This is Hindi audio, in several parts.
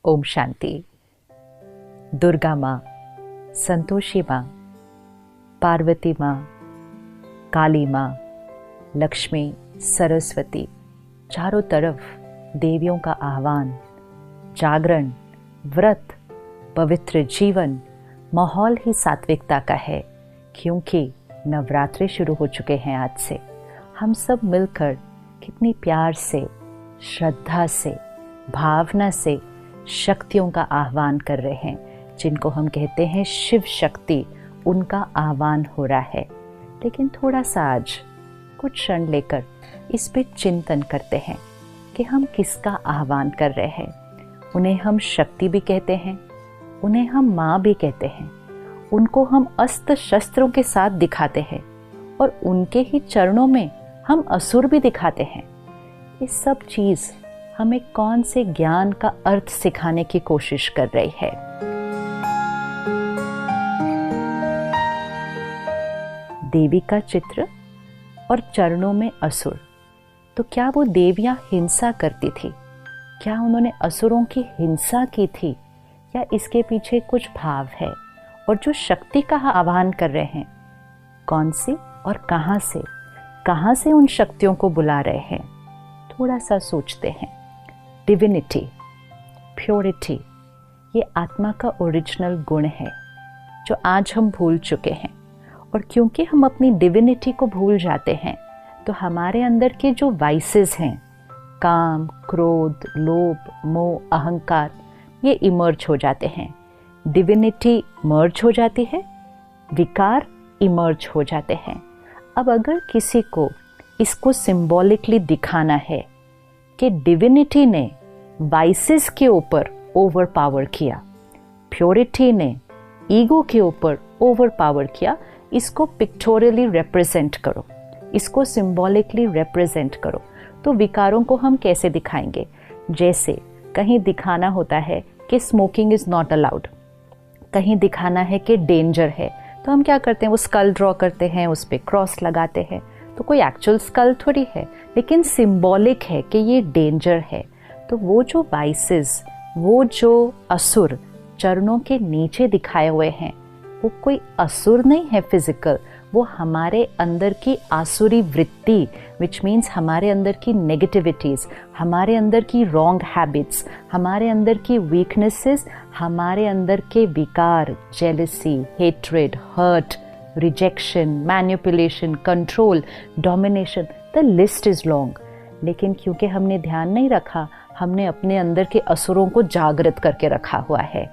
ओम शांति। दुर्गा माँ, संतोषी माँ, पार्वती माँ, काली माँ, लक्ष्मी, सरस्वती, चारों तरफ देवियों का आह्वान, जागरण, व्रत, पवित्र जीवन, माहौल ही सात्विकता का है। क्योंकि नवरात्रि शुरू हो चुके हैं आज से। हम सब मिलकर कितनी प्यार से, श्रद्धा से, भावना से शक्तियों का आह्वान कर रहे हैं, जिनको हम कहते हैं शिव शक्ति। उनका आह्वान हो रहा है। लेकिन थोड़ा सा आज कुछ क्षण लेकर इस पे चिंतन करते हैं कि हम किसका आह्वान कर रहे हैं। उन्हें हम शक्ति भी कहते हैं, उन्हें हम माँ भी कहते हैं, उनको हम अस्त्र शस्त्रों के साथ दिखाते हैं और उनके ही चरणों में हम असुर भी दिखाते हैं। ये सब चीज़ हमें कौन से ज्ञान का अर्थ सिखाने की कोशिश कर रही है। देवी का चित्र और चरणों में असुर। तो क्या वो देवियां हिंसा करती थी? क्या उन्होंने असुरों की हिंसा की थी, या इसके पीछे कुछ भाव है? और जो शक्ति का आह्वान कर रहे हैं, कौन सी और कहाँ से उन शक्तियों को बुला रहे हैं? थोड़ा सा सोचते हैं। डिविनिटी, प्योरिटी, ये आत्मा का ओरिजिनल गुण है जो आज हम भूल चुके हैं। और क्योंकि हम अपनी डिविनिटी को भूल जाते हैं, तो हमारे अंदर के जो वाइसेस हैं, काम, क्रोध, लोभ, मोह, अहंकार, ये इमर्ज हो जाते हैं। डिविनिटी मर्ज हो जाती है, विकार इमर्ज हो जाते हैं। अब अगर किसी को इसको सिंबॉलिकली दिखाना है कि डिविनिटी ने वाइसेस के ऊपर ओवर पावर किया, प्योरिटी ने ईगो के ऊपर ओवर पावर किया, इसको पिक्टोरियली रिप्रेजेंट करो, इसको सिंबॉलिकली रिप्रेजेंट करो। तो विकारों को हम कैसे दिखाएंगे? जैसे कहीं दिखाना होता है कि स्मोकिंग इज़ नॉट अलाउड, कहीं दिखाना है कि डेंजर है, तो हम क्या करते हैं? वो स्कल ड्रॉ करते हैं, उस पर क्रॉस लगाते हैं। तो कोई एक्चुअल स्कल थोड़ी है, लेकिन सिंबॉलिक है कि ये डेंजर है। तो वो जो वाइसेस, वो जो असुर चरणों के नीचे दिखाए हुए हैं, वो कोई असुर नहीं है फिजिकल, वो हमारे अंदर की आसुरी वृत्ति, विच मीन्स हमारे अंदर की नेगेटिविटीज़, हमारे अंदर की रॉन्ग हैबिट्स, हमारे अंदर की वीकनेसेस, हमारे अंदर के विकार, jealousy, hatred, hurt, rejection, manipulation, control, domination, the list is long. लेकिन क्योंकि हमने ध्यान नहीं रखा, हमने अपने अंदर के असुरों को जागृत करके रखा हुआ है।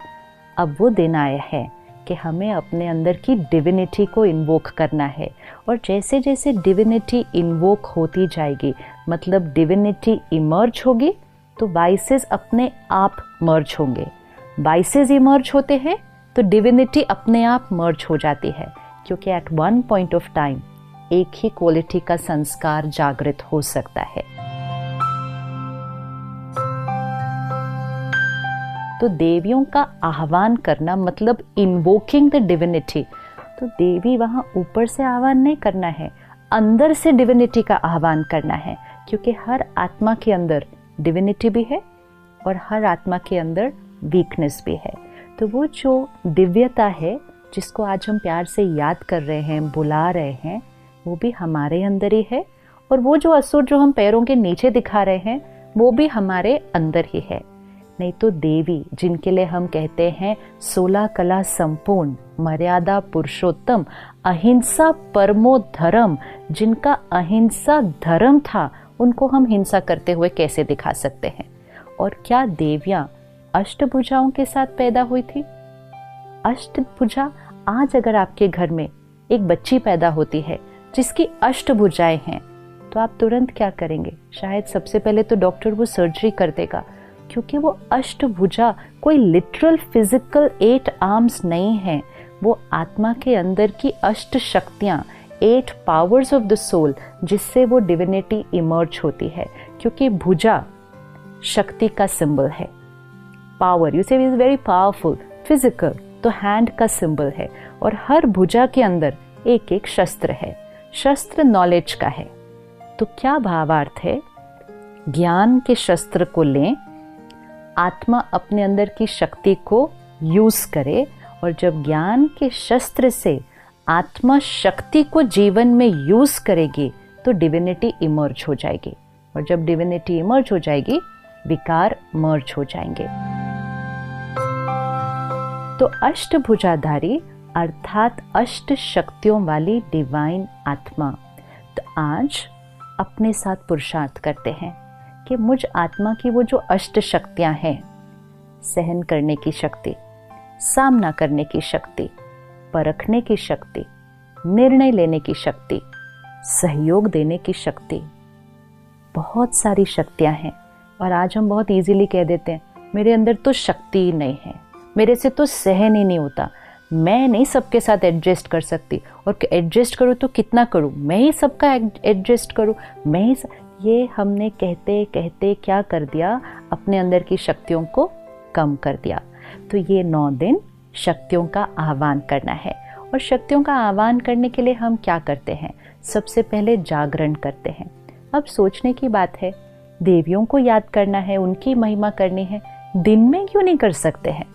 अब वो दिन आया है कि हमें अपने अंदर की डिविनिटी को इन्वोक करना है। और जैसे जैसे डिविनिटी इन्वोक होती जाएगी, मतलब डिविनिटी इमर्ज होगी, तो वाइसेस अपने आप मर्ज होंगे। वाइसेस इमर्ज होते हैं तो डिविनिटी अपने आप मर्ज हो जाती है, क्योंकि at one point of time एक ही क्वालिटी का संस्कार जागृत हो सकता है। तो देवियों का आह्वान करना मतलब इन्वोकिंग द डिविनिटी। तो देवी वहाँ ऊपर से आह्वान नहीं करना है, अंदर से डिविनिटी का आह्वान करना है। क्योंकि हर आत्मा के अंदर डिविनिटी भी है और हर आत्मा के अंदर वीकनेस भी है। तो वो जो दिव्यता है, जिसको आज हम प्यार से याद कर रहे हैं, बुला रहे हैं, वो भी हमारे अंदर ही है। और वो जो असुर जो हम पैरों के नीचे दिखा रहे हैं, वो भी हमारे अंदर ही है। नहीं तो देवी, जिनके लिए हम कहते हैं 16 कला संपूर्ण, मर्यादा पुरुषोत्तम, अहिंसा परमो धर्म, जिनका अहिंसा धर्म था, उनको हम हिंसा करते हुए कैसे दिखा सकते हैं? और क्या देवियां अष्टभुजाओं के साथ पैदा हुई थी? अष्टभुजा, आज अगर आपके घर में एक बच्ची पैदा होती है जिसकी अष्टभुजाएं हैं, तो आप तुरंत क्या करेंगे? शायद सबसे पहले तो डॉक्टर वो सर्जरी कर देगा, क्योंकि वो अष्टभुजा कोई लिटरल फिजिकल 8 आर्म्स नहीं है। वो आत्मा के अंदर की अष्ट शक्तियाँ, 8 पावर्स ऑफ द सोल, जिससे वो डिविनिटी इमर्ज होती है। क्योंकि भुजा शक्ति का सिंबल है, पावर, यू से इज वेरी पावरफुल। फिजिकल तो हैंड का सिंबल है, और हर भुजा के अंदर एक एक शस्त्र है। शस्त्र नॉलेज का है। तो क्या भावार्थ है? ज्ञान के शस्त्र को लें, आत्मा अपने अंदर की शक्ति को यूज करे, और जब ज्ञान के शस्त्र से आत्मा शक्ति को जीवन में यूज करेगी तो डिविनिटी इमर्ज हो जाएगी, और जब डिविनिटी इमर्ज हो जाएगी विकार मर्ज हो जाएंगे। तो अष्टभुजाधारी अर्थात अष्ट शक्तियों वाली डिवाइन आत्मा। तो आज अपने साथ पुरुषार्थ करते हैं कि मुझ आत्मा की वो जो अष्ट शक्तियां हैं, सहन करने की शक्ति, सामना करने की शक्ति, परखने की शक्ति, निर्णय लेने की शक्ति, सहयोग देने की शक्ति, बहुत सारी शक्तियां हैं। और आज हम बहुत इजीली कह देते हैं मेरे अंदर तो शक्ति ही नहीं है, मेरे से तो सहन ही नहीं होता, मैं नहीं सबके साथ एडजस्ट कर सकती, और एडजस्ट करूँ तो कितना करूँ, मैं ही सबका एडजस्ट करूँ, मैं ही ये हमने कहते कहते क्या कर दिया, अपने अंदर की शक्तियों को कम कर दिया। तो ये 9 दिन शक्तियों का आह्वान करना है। और शक्तियों का आह्वान करने के लिए हम क्या करते हैं? सबसे पहले जागरण करते हैं। अब सोचने की बात है, देवियों को याद करना है, उनकी महिमा करनी है, दिन में क्यों नहीं कर सकते हैं?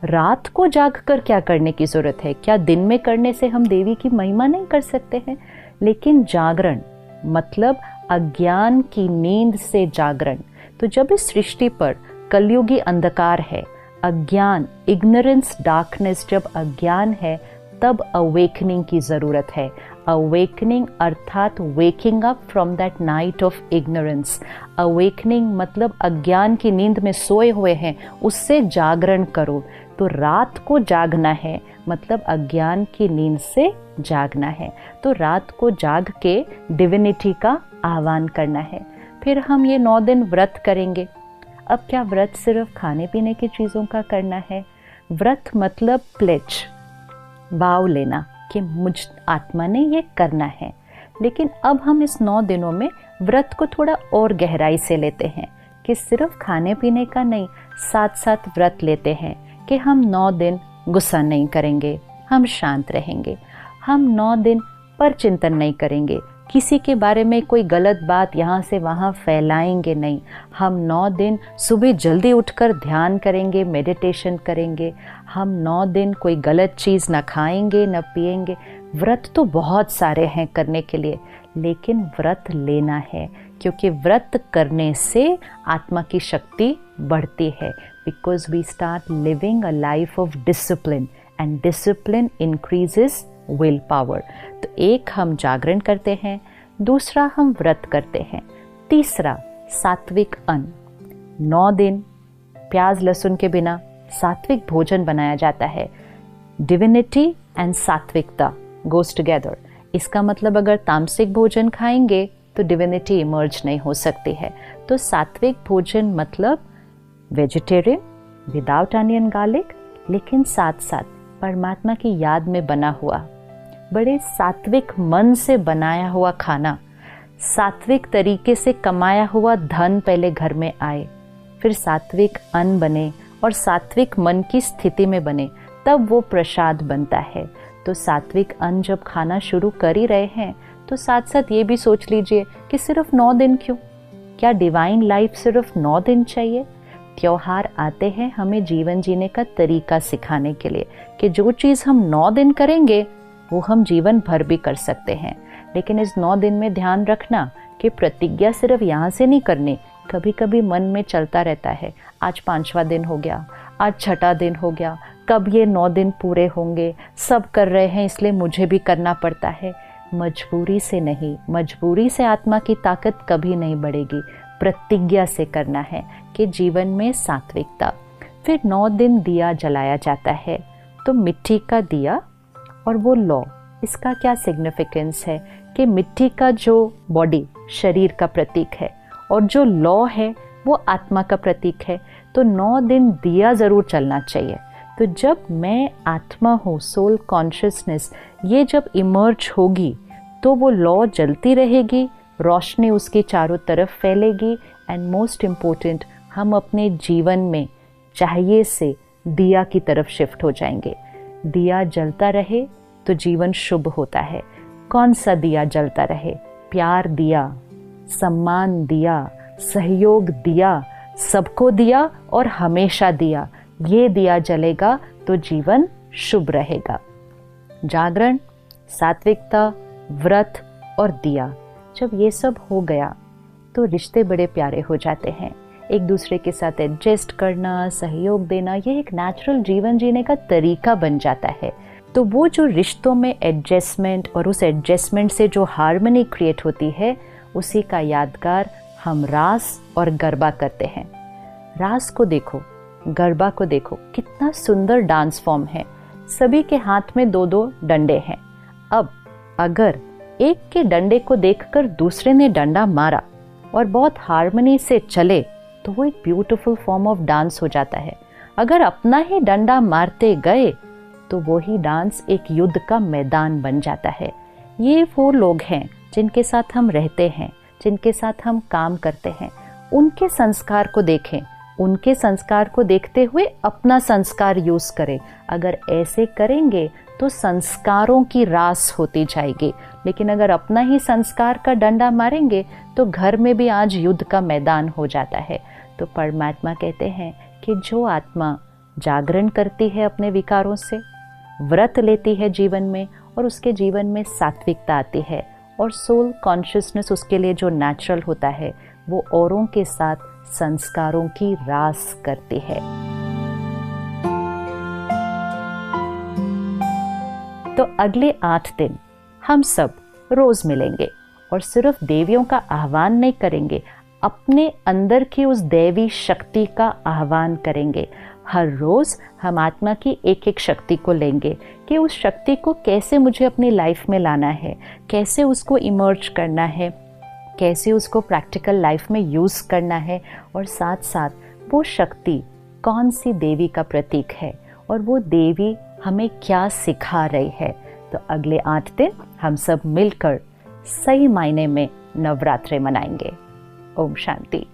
रात को जाग कर क्या करने की जरूरत है? क्या दिन में करने से हम देवी की महिमा नहीं कर सकते हैं? लेकिन जागरण मतलब अज्ञान की नींद से जागरण। तो जब इस सृष्टि पर कलयुगी अंधकार है, अज्ञान, इग्नोरेंस, डार्कनेस, जब अज्ञान है तब अवेकनिंग की जरूरत है। अवेकनिंग अर्थात waking up from that night of ignorance. Awakening मतलब अज्ञान की नींद में सोए हुए हैं, उससे जागरण करो। तो रात को जागना है मतलब अज्ञान की नींद से जागना है। तो रात को जाग के डिविनिटी का आह्वान करना है। फिर हम ये 9 दिन व्रत करेंगे। अब क्या व्रत सिर्फ खाने पीने की चीज़ों का करना है? व्रत मतलब प्लेज, भाव लेना कि मुझ आत्मा ने ये करना है। लेकिन अब हम इस 9 दिनों में व्रत को थोड़ा और गहराई से लेते हैं कि सिर्फ खाने पीने का नहीं, साथ साथ व्रत लेते हैं कि हम 9 दिन गुस्सा नहीं करेंगे, हम शांत रहेंगे, हम 9 दिन पर चिंतन नहीं करेंगे, किसी के बारे में कोई गलत बात यहाँ से वहाँ फैलाएंगे नहीं, हम 9 दिन सुबह जल्दी उठकर ध्यान करेंगे, मेडिटेशन करेंगे, हम 9 दिन कोई गलत चीज़ न खाएंगे न पिएंगे। व्रत तो बहुत सारे हैं करने के लिए, लेकिन व्रत लेना है, क्योंकि व्रत करने से आत्मा की शक्ति बढ़ती है। Because we start living a life of discipline, and discipline increases will power. तो एक हम जागरण करते हैं, दूसरा हम व्रत करते हैं, तीसरा सात्विक अन्न। 9 दिन प्याज लहसुन के बिना सात्विक भोजन बनाया जाता है। डिविनिटी एंड सात्विकता गोज टुगेदर। इसका मतलब अगर तामसिक भोजन खाएंगे तो डिविनिटी इमर्ज नहीं हो सकती है। तो सात्विक भोजन मतलब वेजिटेरियन विदाउट अनियन गार्लिक, लेकिन साथ साथ परमात्मा की याद में बना हुआ, बड़े सात्विक मन से बनाया हुआ खाना, सात्विक तरीके से कमाया हुआ धन पहले घर में आए, फिर सात्विक अन्न बने और सात्विक मन की स्थिति में बने, तब वो प्रसाद बनता है। तो सात्विक अन्न जब खाना शुरू कर ही रहे हैं तो साथ साथ ये भी सोच लीजिए कि सिर्फ 9 दिन क्यों? क्या डिवाइन लाइफ सिर्फ 9 दिन चाहिए? त्योहार आते हैं हमें जीवन जीने का तरीका सिखाने के लिए कि जो चीज़ हम 9 दिन करेंगे वो हम जीवन भर भी कर सकते हैं। लेकिन इस 9 दिन में ध्यान रखना कि प्रतिज्ञा सिर्फ यहाँ से नहीं करनी। कभी कभी मन में चलता रहता है, आज 5वां दिन हो गया, आज 6ठा दिन हो गया, कब ये 9 दिन पूरे होंगे, सब कर रहे हैं इसलिए मुझे भी करना पड़ता है। मजबूरी से नहीं, मजबूरी से आत्मा की ताकत कभी नहीं बढ़ेगी। प्रतिज्ञा से करना है कि जीवन में सात्विकता। फिर 9 दिन दिया जलाया जाता है। तो मिट्टी का दिया और वो लौ, इसका क्या सिग्निफिकेंस है कि मिट्टी का जो बॉडी शरीर का प्रतीक है और जो लौ है वो आत्मा का प्रतीक है। तो 9 दिन दिया ज़रूर चलना चाहिए। तो जब मैं आत्मा हूँ, सोल कॉन्शियसनेस, ये जब इमर्ज होगी तो वो लौ जलती रहेगी, रोशनी उसकी चारों तरफ फैलेगी। एंड मोस्ट इम्पोर्टेंट, हम अपने जीवन में चाहिए से दिया की तरफ शिफ्ट हो जाएंगे। दिया जलता रहे तो जीवन शुभ होता है। कौन सा दिया जलता रहे? प्यार दिया, सम्मान दिया, सहयोग दिया, सबको दिया और हमेशा दिया, ये दिया जलेगा तो जीवन शुभ रहेगा। जागरण, सात्विकता, व्रत और दिया, जब ये सब हो गया तो रिश्ते बड़े प्यारे हो जाते हैं। एक दूसरे के साथ एडजस्ट करना, सहयोग देना, ये एक नेचुरल जीवन जीने का तरीका बन जाता है। तो वो जो रिश्तों में एडजस्टमेंट और उस एडजस्टमेंट से जो हार्मनी क्रिएट होती है, उसी का यादगार हम रास और गरबा करते हैं। रास को देखो, गरबा को देखो, कितना सुंदर डांस फॉर्म है। सभी के हाथ में 2-2 डंडे हैं। अब अगर एक के डंडे को देखकर दूसरे ने डंडा मारा और बहुत हार्मनी से चले तो वो एक ब्यूटीफुल फॉर्म ऑफ डांस हो जाता है। अगर अपना ही डंडा मारते गए तो वो ही डांस एक युद्ध का मैदान बन जाता है। ये वो लोग हैं जिनके साथ हम रहते हैं, जिनके साथ हम काम करते हैं। उनके संस्कार को देखें, उनके संस्कार को देखते हुए अपना संस्कार यूज करें। अगर ऐसे करेंगे तो संस्कारों की रास होती जाएगी। लेकिन अगर अपना ही संस्कार का डंडा मारेंगे तो घर में भी आज युद्ध का मैदान हो जाता है। तो परमात्मा कहते हैं कि जो आत्मा जागरण करती है अपने विकारों से, व्रत लेती है जीवन में, और उसके जीवन में सात्विकता आती है और सोल कॉन्शियसनेस उसके लिए जो नेचुरल होता है, वो औरों के साथ संस्कारों की रास करती है। तो अगले 8 दिन हम सब रोज मिलेंगे और सिर्फ देवियों का आह्वान नहीं करेंगे, अपने अंदर की उस दैवी शक्ति का आह्वान करेंगे। हर रोज हम आत्मा की एक एक शक्ति को लेंगे कि उस शक्ति को कैसे मुझे अपनी लाइफ में लाना है, कैसे उसको इमर्ज करना है, कैसे उसको प्रैक्टिकल लाइफ में यूज करना है, और साथ साथ वो शक्ति कौन सी देवी का प्रतीक है और वो देवी हमें क्या सिखा रही है। तो अगले 8 दिन हम सब मिलकर सही मायने में नवरात्रि मनाएंगे। ओम शांति।